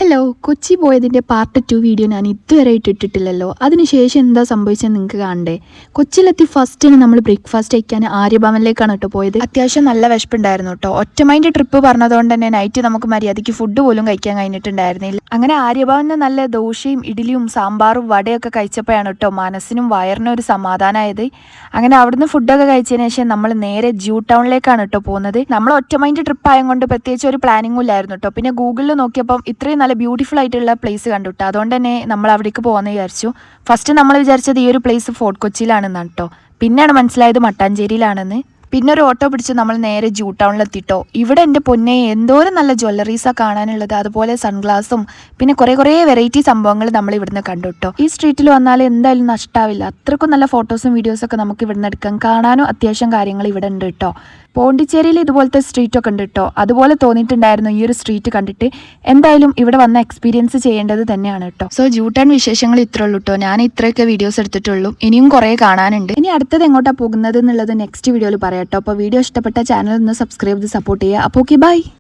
Hello, Kochi പോയതിൻ്റെ part 2 video ഞാൻ ഇതുവരെ ഇട്ടിട്ടില്ലല്ലോ. അതിനുശേഷം എന്താ സംഭവിച്ചതെന്ന് നിങ്ങൾക്ക് കാണണ്ടേ? കൊച്ചിയിലെത്തി ഫസ്റ്റിന് നമ്മൾ ബ്രേക്ക്ഫാസ്റ്റ് കഴിക്കാൻ ആര്യഭവനിലേക്കാണ് കേട്ടോ പോയത്. അത്യാവശ്യം നല്ല വിശപ്പുണ്ടായിരുന്നു കേട്ടോ. ഒറ്റമൈൻഡ് ട്രിപ്പ് പറഞ്ഞതുകൊണ്ട് തന്നെ നൈറ്റ് നമുക്ക് മര്യാദയ്ക്ക് ഫുഡ് പോലും കഴിക്കാൻ കഴിഞ്ഞിട്ടുണ്ടായിരുന്നില്ല. അങ്ങനെ ആര്യഭവനിൽ നല്ല ദോശയും ഇഡ്ഡലിയും സാമ്പാറും വടയൊക്കെ കഴിച്ചപ്പോഴാണ് കേട്ടോ മനസ്സിനും വയറിനും ഒരു സമാധാനമായത്. അങ്ങനെ അവിടുന്ന് ഫുഡൊക്കെ കഴിച്ചതിന് ശേഷം നമ്മൾ നേരെ ജൂ ടൗണിലേക്കാണ് കേട്ടോ പോകുന്നത്. നമ്മൾ ഒറ്റമൈൻഡ് ട്രിപ്പ് ആയതുകൊണ്ട് പ്രത്യേകിച്ച് ഒരു പ്ലാനിങ്ങും ഇല്ലായിരുന്നു കേട്ടോ. പിന്നെ ഗൂഗിളിൽ നോക്കിയപ്പം ഇത്രയും നല്ല ബ്യൂട്ടിഫുൾ ആയിട്ടുള്ള പ്ലേസ് കണ്ടുട്ടോ. അതുകൊണ്ട് തന്നെ നമ്മൾ അവിടേക്ക് പോകാമെന്ന് വിചാരിച്ചു. ഫസ്റ്റ് നമ്മൾ വിചാരിച്ചത് ഈ ഒരു പ്ലേസ് ഫോർട്ട് കൊച്ചിയിലാണെന്നാണ് കേട്ടോ. പിന്നെയാണ് മനസ്സിലായത് മട്ടാഞ്ചേരിയിലാണെന്ന്. പിന്നെ ഒരു ഓട്ടോ പിടിച്ച് നമ്മൾ നേരെ ജൂ ടൗണിലെത്തിട്ടോ. ഇവിടെ എൻ്റെ പൊന്നെ എന്തോരം നല്ല ജ്വല്ലറീസാണ് കാണാനുള്ളത്. അതുപോലെ സൺഗ്ലാസും പിന്നെ കുറേ വെറൈറ്റി സംഭവങ്ങൾ നമ്മൾ ഇവിടുന്ന് കണ്ടു കേട്ടോ. ഈ സ്ട്രീറ്റിൽ വന്നാൽ എന്തായാലും നഷ്ടാവില്ല. അത്രക്കും നല്ല ഫോട്ടോസും വീഡിയോസൊക്കെ നമുക്ക് ഇവിടുന്ന് എടുക്കാം. കാണാനും അത്യാവശ്യം കാര്യങ്ങൾ ഇവിടെ ഉണ്ട് കേട്ടോ. പോണ്ടിച്ചേരിയിൽ ഇതുപോലത്തെ സ്ട്രീറ്റൊക്കെ ഉണ്ട് കേട്ടോ. അതുപോലെ തോന്നിയിട്ടുണ്ടായിരുന്നു ഈ ഒരു സ്ട്രീറ്റ് കണ്ടിട്ട്. എന്തായാലും ഇവിടെ വന്ന എക്സ്പീരിയൻസ് ചെയ്യേണ്ടത് തന്നെയാണ് കേട്ടോ. സോ ജൂ ടൗൺ വിശേഷങ്ങൾ ഇത്രേ ഉള്ളൂ കേട്ടോ. ഞാൻ ഇത്രയൊക്കെ വീഡിയോസ് എടുത്തിട്ടുള്ളൂ. ഇനിയും കുറേ കാണാനുണ്ട്. ഇനി അടുത്തത് എങ്ങോട്ടാണ് പോകുന്നത് എന്നുള്ളത് നെക്സ്റ്റ് വീഡിയോയിൽ പറയാം കേട്ടോ. അപ്പോൾ വീഡിയോ ഇഷ്ടപ്പെട്ട ചാനൽ ഒന്ന് സബ്സ്ക്രൈബ് ചെയ്ത് സപ്പോർട്ട് ചെയ്യുക. അപ്പോൾ ഓക്കെ, ബൈ.